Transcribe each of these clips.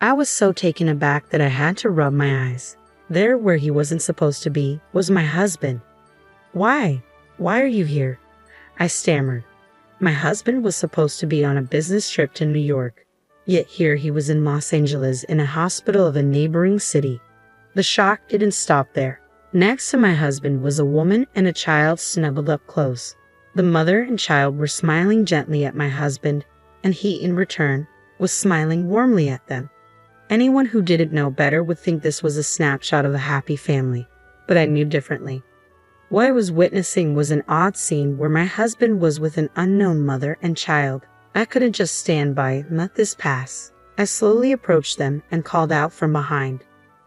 I was so taken aback that I had to rub my eyes. There, where he wasn't supposed to be, was my husband. Why? Why are you here? I stammered. My husband was supposed to be on a business trip to New York. Yet here he was in Los Angeles in a hospital of a neighboring city. The shock didn't stop there. Next to my husband was a woman and a child snuggled up close. The mother and child were smiling gently at my husband, and he, in return, was smiling warmly at them. Anyone who didn't know better would think this was a snapshot of a happy family, but I knew differently. What I was witnessing was an odd scene where my husband was with an unknown mother and child. I couldn't just stand by and let this pass. I slowly approached them and called out from behind.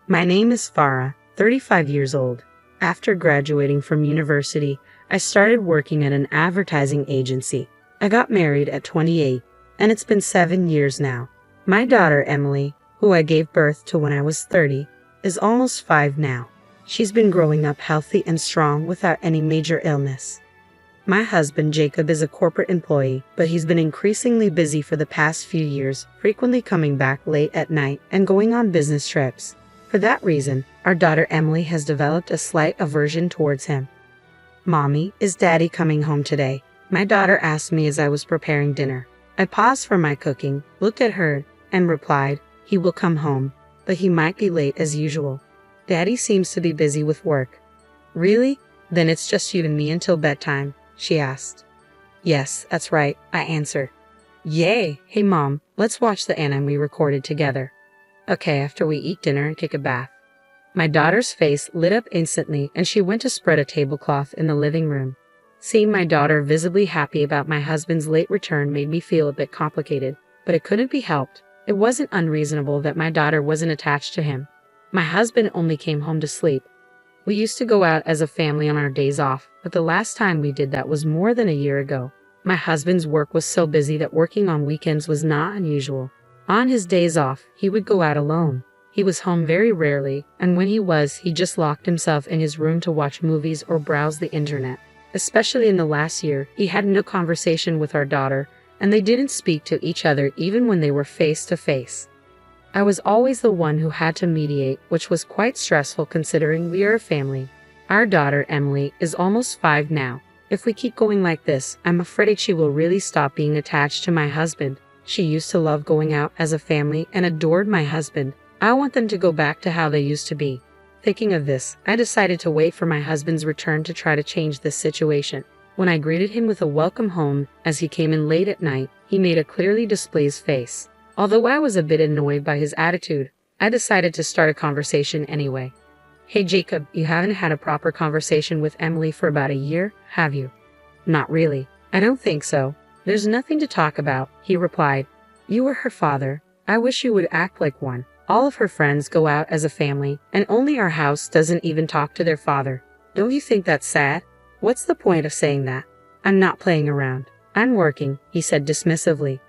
My name is Farah, 35 years old. After graduating from university, I started working at an advertising agency. I got married at 28, and it's been 7 years now. My daughter, Emily, who I gave birth to when I was 30, is almost 5 now. She's been growing up healthy and strong without any major illness. My husband, Jacob, is a corporate employee, but he's been increasingly busy for the past few years, frequently coming back late at night and going on business trips. For that reason, our daughter Emily has developed a slight aversion towards him. "Mommy, is Daddy coming home today?" my daughter asked me as I was preparing dinner. I paused from my cooking, looked at her, and replied, "He will come home, but he might be late as usual. Daddy seems to be busy with work." "Really? Then it's just you and me until bedtime?" she asked. "Yes, that's right," I answered. "Yay! Hey Mom, let's watch the anime we recorded together." "Okay, after we eat dinner and take a bath." My daughter's face lit up instantly and she went to spread a tablecloth in the living room. Seeing my daughter visibly happy about my husband's late return made me feel a bit complicated, but it couldn't be helped. It wasn't unreasonable that my daughter wasn't attached to him. My husband only came home to sleep. We used to go out as a family on our days off, but the last time we did that was more than a year ago. My husband's work was so busy that working on weekends was not unusual. On his days off, he would go out alone. He was home very rarely, and when he was, he just locked himself in his room to watch movies or browse the internet. Especially in the last year, he had no conversation with our daughter, and they didn't speak to each other even when they were face to face. I was always the one who had to mediate, which was quite stressful considering we are a family. Our daughter, Emily, is almost 5 now. If we keep going like this, I'm afraid she will really stop being attached to my husband. She used to love going out as a family and adored my husband. I want them to go back to how they used to be. Thinking of this, I decided to wait for my husband's return to try to change this situation. When I greeted him with a welcome home as he came in late at night, he made a clearly displeased face. Although I was a bit annoyed by his attitude, I decided to start a conversation anyway. "Hey Jacob, you haven't had a proper conversation with Emily for about a year, have you?" "Not really. I don't think so. There's nothing to talk about," he replied. "You are her father. I wish you would act like one. All of her friends go out as a family, and only our house doesn't even talk to their father. Don't you think that's sad? What's the point of saying that?" "I'm not playing around. I'm working," he said dismissively.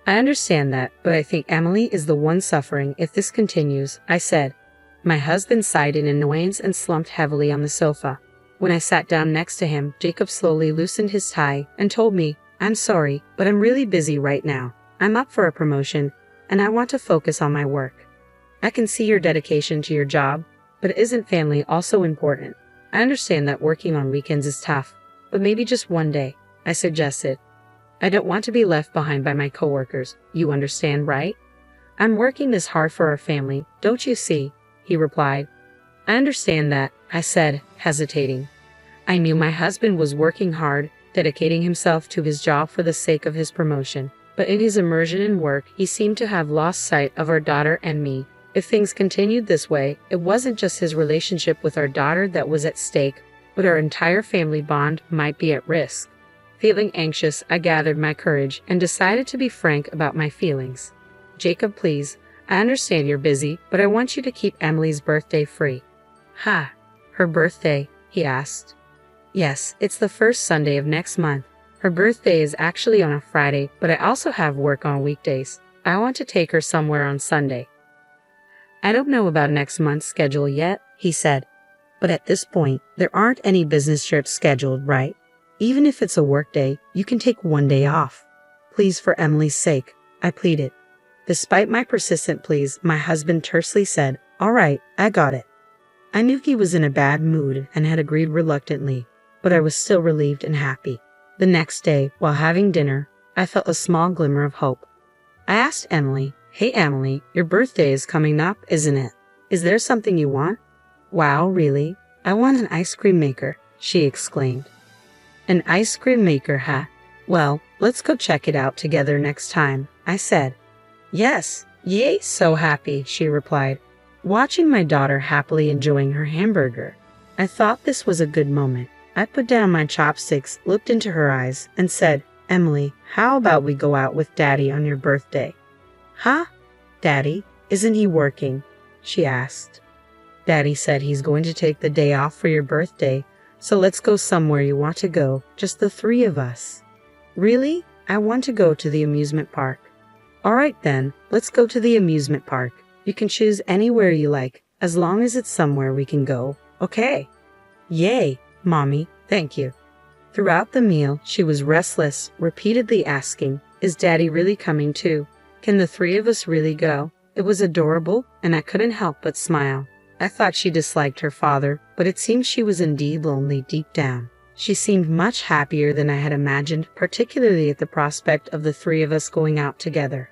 "I understand that, but I think Emily is the one suffering if this continues," I said. My husband sighed in annoyance and slumped heavily on the sofa. When I sat down next to him, Jacob slowly loosened his tie and told me, "I'm sorry, but I'm really busy right now. I'm up for a promotion, and I want to focus on my work." "I can see your dedication to your job, but isn't family also important? I understand that working on weekends is tough, but maybe just one day," I suggested. "I don't want to be left behind by my coworkers. You understand, right? I'm working this hard for our family, don't you see?" he replied. "I understand that," I said, hesitating. I knew my husband was working hard, dedicating himself to his job for the sake of his promotion, but in his immersion in work, he seemed to have lost sight of our daughter and me. If things continued this way, it wasn't just his relationship with our daughter that was at stake, but our entire family bond might be at risk. Feeling anxious, I gathered my courage and decided to be frank about my feelings. "Jacob, please, I understand you're busy, but I want you to keep Emily's birthday free." "Ha, her birthday?" he asked. "Yes, it's the first Sunday of next month. Her birthday is actually on a Friday, but I also have work on weekdays. I want to take her somewhere on Sunday." "I don't know about next month's schedule yet," he said. "But at this point, there aren't any business trips scheduled, right? Even if it's a work day, you can take one day off. Please, for Emily's sake," I pleaded. Despite my persistent pleas, my husband tersely said, "All right, I got it." I knew he was in a bad mood and had agreed reluctantly, but I was still relieved and happy. The next day, while having dinner, I felt a small glimmer of hope. I asked Emily, "Hey Emily, your birthday is coming up, isn't it? Is there something you want?" "Wow, really? I want an ice cream maker," she exclaimed. "An ice cream maker, huh? Well, let's go check it out together next time," I said. "Yes, yay, so happy," she replied, watching my daughter happily enjoying her hamburger. I thought this was a good moment. I put down my chopsticks, looked into her eyes, and said, "Emily, how about we go out with Daddy on your birthday?" "Huh? Daddy? Isn't he working?" she asked. "Daddy said he's going to take the day off for your birthday, so let's go somewhere you want to go, just the three of us." "Really? I want to go to the amusement park." "All right then, let's go to the amusement park. You can choose anywhere you like, as long as it's somewhere we can go, okay?" "Yay, Mommy, thank you." Throughout the meal, she was restless, repeatedly asking, "Is Daddy really coming too? Can the three of us really go?" It was adorable, and I couldn't help but smile. I thought she disliked her father, but it seemed she was indeed lonely deep down. She seemed much happier than I had imagined, particularly at the prospect of the three of us going out together.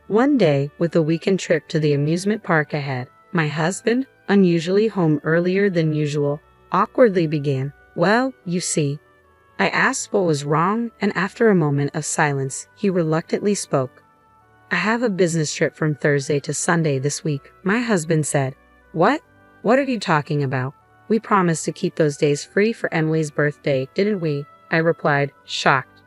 One day, with a weekend trip to the amusement park ahead, my husband, unusually home earlier than usual, awkwardly began, "Well, you see." I asked what was wrong, and after a moment of silence, he reluctantly spoke. "I have a business trip from Thursday to Sunday this week," my husband said. "What? What are you talking about? We promised to keep those days free for Emily's birthday, didn't we?" I replied, shocked.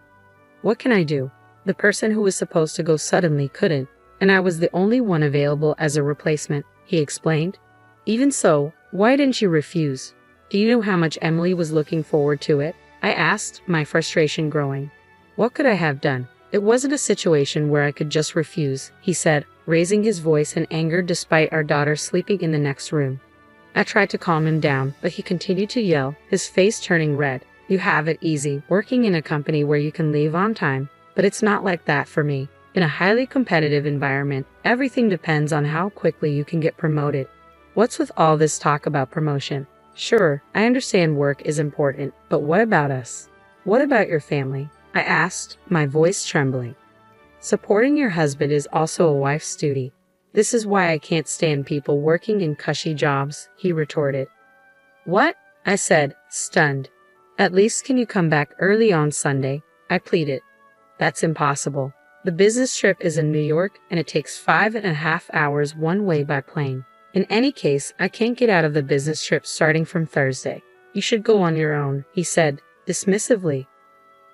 "What can I do? The person who was supposed to go suddenly couldn't, and I was the only one available as a replacement," he explained. "Even so, why didn't you refuse? Do you know how much Emily was looking forward to it?" I asked, my frustration growing. "What could I have done? It wasn't a situation where I could just refuse," he said, raising his voice in anger despite our daughter sleeping in the next room. I tried to calm him down, but he continued to yell, his face turning red. "You have it easy, working in a company where you can leave on time. But it's not like that for me. In a highly competitive environment, everything depends on how quickly you can get promoted. What's with all this talk about promotion? Sure, I understand work is important, but what about us? What about your family?" I asked, my voice trembling. "Supporting your husband is also a wife's duty. This is why I can't stand people working in cushy jobs," he retorted. "What?" I said, stunned. "At least can you come back early on Sunday?" I pleaded. "That's impossible. The business trip is in New York, and it takes 5.5 hours one way by plane. In any case, I can't get out of the business trip starting from Thursday. You should go on your own," he said, dismissively.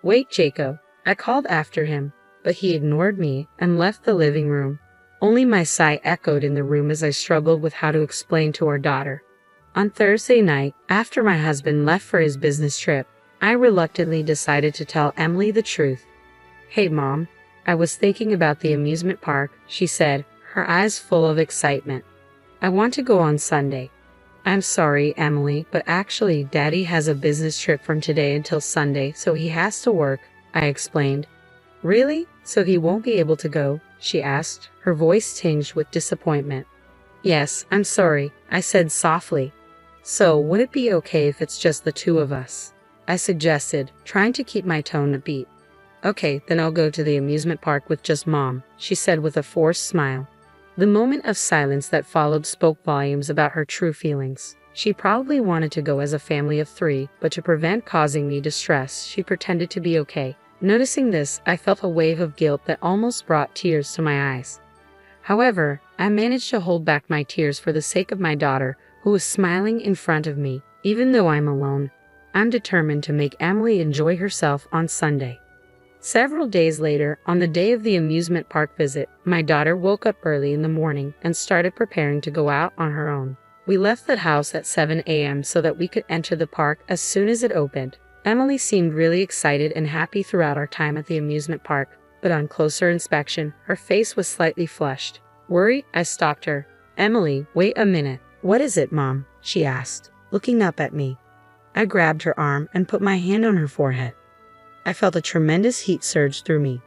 "Wait, Jacob," I called after him, but he ignored me and left the living room. Only my sigh echoed in the room as I struggled with how to explain to our daughter. On Thursday night, after my husband left for his business trip, I reluctantly decided to tell Emily the truth. "Hey, Mom, I was thinking about the amusement park," she said, her eyes full of excitement. "I want to go on Sunday." "I'm sorry, Emily, but actually Daddy has a business trip from today until Sunday, so he has to work," I explained. "Really? So he won't be able to go?" she asked, her voice tinged with disappointment. "Yes, I'm sorry," I said softly. "So would it be okay if it's just the two of us?" I suggested, trying to keep my tone upbeat. "Okay, then I'll go to the amusement park with just Mom," she said with a forced smile. The moment of silence that followed spoke volumes about her true feelings. She probably wanted to go as a family of three, but to prevent causing me distress, she pretended to be okay. Noticing this, I felt a wave of guilt that almost brought tears to my eyes. However, I managed to hold back my tears for the sake of my daughter, who was smiling in front of me. Even though I'm alone, I'm determined to make Emily enjoy herself on Sunday. Several days later, on the day of the amusement park visit, my daughter woke up early in the morning and started preparing to go out on her own. We left the house at 7 a.m. so that we could enter the park as soon as it opened. Emily seemed really excited and happy throughout our time at the amusement park, but on closer inspection, her face was slightly flushed. Worried, I stopped her. "Emily, wait a minute." "What is it, Mom?" she asked, looking up at me. I grabbed her arm and put my hand on her forehead. I felt a tremendous heat surge through me.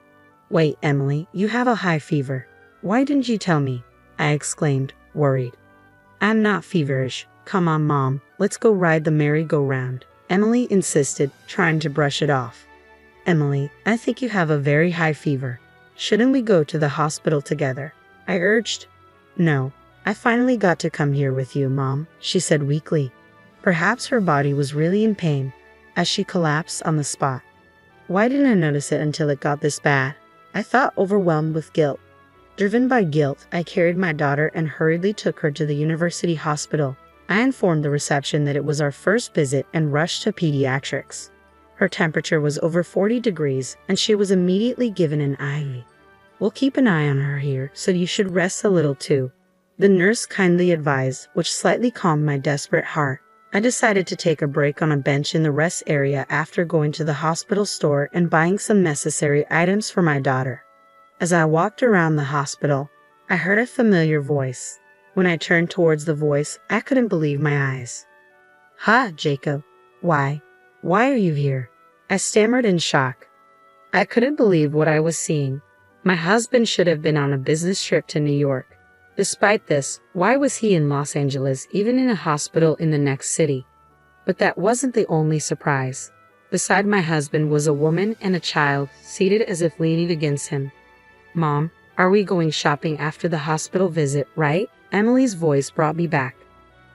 "Wait, Emily, you have a high fever." Why didn't you tell me? I exclaimed, worried. I'm not feverish. Come on, Mom, let's go ride the merry-go-round, Emily insisted, trying to brush it off. Emily, I think you have a very high fever. Shouldn't we go to the hospital together? I urged. No, I finally got to come here with you, Mom, she said weakly. Perhaps her body was really in pain as she collapsed on the spot. Why didn't I notice it until it got this bad? I thought, overwhelmed with guilt. Driven by guilt, I carried my daughter and hurriedly took her to the university hospital. I informed the reception that it was our first visit and rushed to pediatrics. Her temperature was over 40 degrees and she was immediately given an IV. We'll keep an eye on her here, so you should rest a little too, the nurse kindly advised, which slightly calmed my desperate heart. I decided to take a break on a bench in the rest area after going to the hospital store and buying some necessary items for my daughter. As I walked around the hospital, I heard a familiar voice. When I turned towards the voice, I couldn't believe my eyes. "Ha, Jacob. Why are you here?" I stammered in shock. I couldn't believe what I was seeing. My husband should have been on a business trip to New York. Despite this, why was he in Los Angeles, even in a hospital in the next city? But that wasn't the only surprise. Beside my husband was a woman and a child, seated as if leaning against him. "Mom, are we going shopping after the hospital visit, right?" Emily's voice brought me back.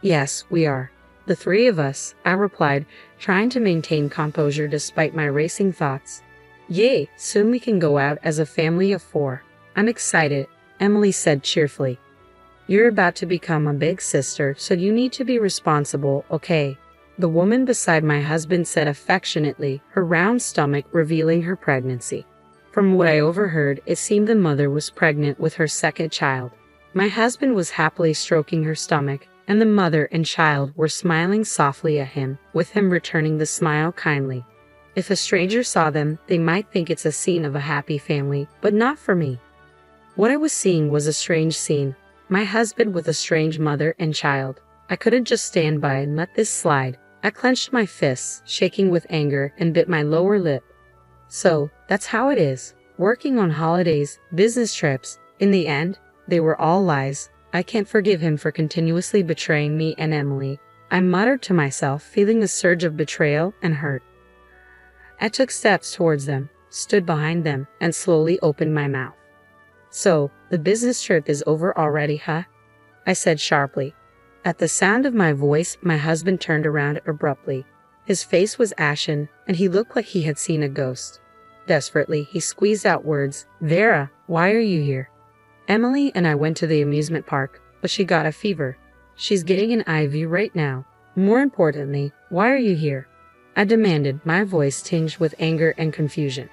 "Yes, we are. The three of us," I replied, trying to maintain composure despite my racing thoughts. "Yay, soon we can go out as a family of 4. I'm excited," Emily said cheerfully. "You're about to become a big sister, so you need to be responsible, okay?" The woman beside my husband said affectionately, her round stomach revealing her pregnancy. From what I overheard, it seemed the mother was pregnant with her second child. My husband was happily stroking her stomach, and the mother and child were smiling softly at him, with him returning the smile kindly. If a stranger saw them, they might think it's a scene of a happy family, but not for me. What I was seeing was a strange scene. My husband with a strange mother and child. I couldn't just stand by and let this slide. I clenched my fists, shaking with anger, and bit my lower lip. So, that's how it is. Working on holidays, business trips. In the end, they were all lies. I can't forgive him for continuously betraying me and Emily. I muttered to myself, feeling a surge of betrayal and hurt. I took steps towards them, stood behind them, and slowly opened my mouth. "So, the business trip is over already, huh?" I said sharply. At the sound of my voice, my husband turned around abruptly. His face was ashen, and he looked like he had seen a ghost. Desperately, he squeezed out words. "Vera, why are you here?" "Emily and I went to the amusement park, but she got a fever. She's getting an IV right now. More importantly, why are you here?" I demanded, my voice tinged with anger and confusion.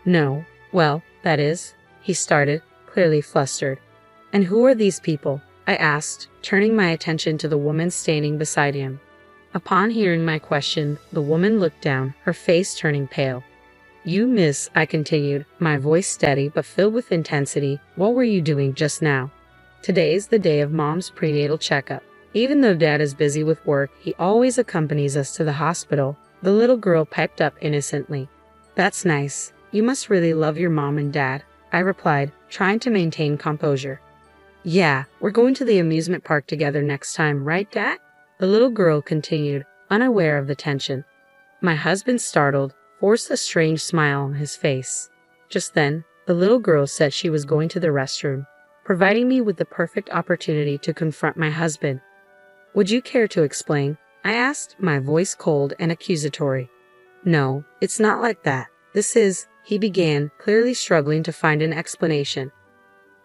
"No, well, that is," he started, clearly flustered. "And who are these people?" I asked, turning my attention to the woman standing beside him. Upon hearing my question, the woman looked down, her face turning pale. "You miss," I continued, my voice steady but filled with intensity, "what were you doing just now? Today's the day of Mom's prenatal checkup. Even though Dad is busy with work, he always accompanies us to the hospital," the little girl piped up innocently. "That's nice. You must really love your mom and dad," I replied, trying to maintain composure. "Yeah, we're going to the amusement park together next time, right, Dad?" the little girl continued, unaware of the tension. My husband, startled, forced a strange smile on his face. Just then, the little girl said she was going to the restroom, providing me with the perfect opportunity to confront my husband. "Would you care to explain?" I asked, my voice cold and accusatory. "No, it's not like that. This is," he began, clearly struggling to find an explanation.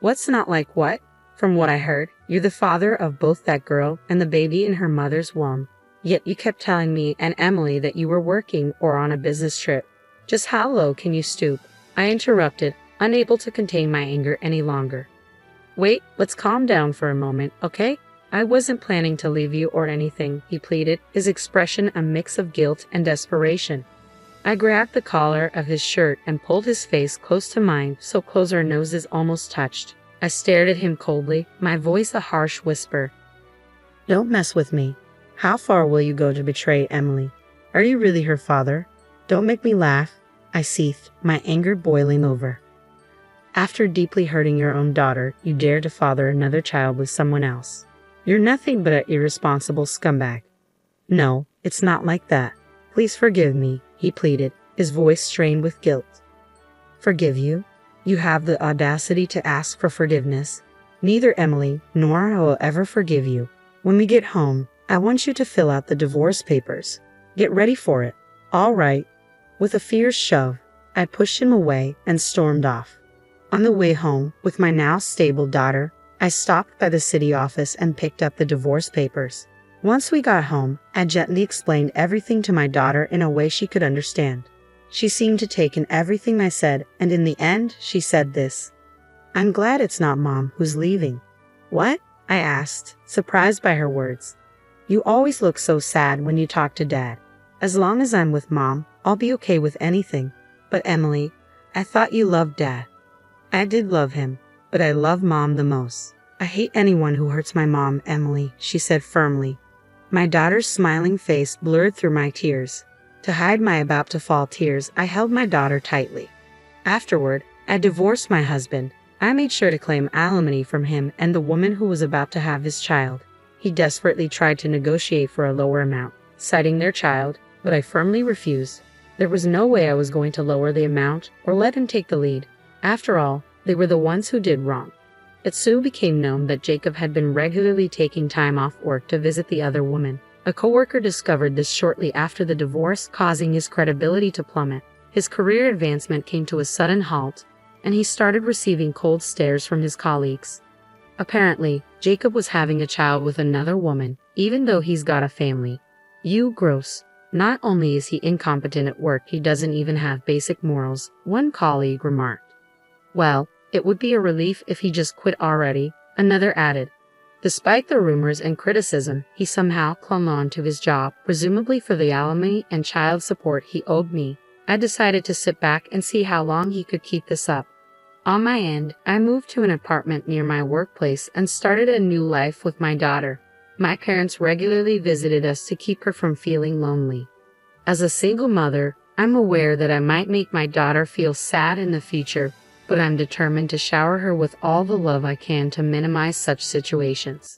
"What's not like what?" "From what I heard, you're the father of both that girl and the baby in her mother's womb. Yet you kept telling me and Emily that you were working or on a business trip. Just how low can you stoop?" I interrupted, unable to contain my anger any longer. "Wait, let's calm down for a moment, okay? I wasn't planning to leave you or anything," he pleaded, his expression a mix of guilt and desperation. I grabbed the collar of his shirt and pulled his face close to mine, so close our noses almost touched. I stared at him coldly, my voice a harsh whisper. "Don't mess with me. How far will you go to betray Emily? Are you really her father? Don't make me laugh," I seethed, my anger boiling over. After deeply hurting your own daughter, you dare to father another child with someone else. You're nothing but an irresponsible scumbag. No, it's not like that. Please forgive me, he pleaded, his voice strained with guilt. Forgive you? You have the audacity to ask for forgiveness? Neither Emily nor I will ever forgive you. When we get home, I want you to fill out the divorce papers. Get ready for it. All right. With a fierce shove, I pushed him away and stormed off. On the way home, with my now stable daughter, I stopped by the city office and picked up the divorce papers. Once we got home, I gently explained everything to my daughter in a way she could understand. She seemed to take in everything I said, and in the end, she said this. I'm glad it's not Mom who's leaving. What? I asked, surprised by her words. You always look so sad when you talk to Dad. As long as I'm with Mom, I'll be okay with anything. But Emily, I thought you loved Dad. I did love him, but I love Mom the most. I hate anyone who hurts my mom, Emily, she said firmly. My daughter's smiling face blurred through my tears. To hide my about-to-fall tears, I held my daughter tightly. Afterward, I divorced my husband. I made sure to claim alimony from him and the woman who was about to have his child. He desperately tried to negotiate for a lower amount, citing their child, but I firmly refused. There was no way I was going to lower the amount or let him take the lead. After all, they were the ones who did wrong. It soon became known that Jacob had been regularly taking time off work to visit the other woman. A coworker discovered this shortly after the divorce, causing his credibility to plummet. His career advancement came to a sudden halt, and he started receiving cold stares from his colleagues. Apparently, Jacob was having a child with another woman, even though he's got a family. You gross. Not only is he incompetent at work, he doesn't even have basic morals, one colleague remarked. Well, it would be a relief if he just quit already, another added. Despite the rumors and criticism, he somehow clung on to his job, presumably for the alimony and child support he owed me. I decided to sit back and see how long he could keep this up. On my end, I moved to an apartment near my workplace and started a new life with my daughter. My parents regularly visited us to keep her from feeling lonely. As a single mother, I'm aware that I might make my daughter feel sad in the future, but I'm determined to shower her with all the love I can to minimize such situations.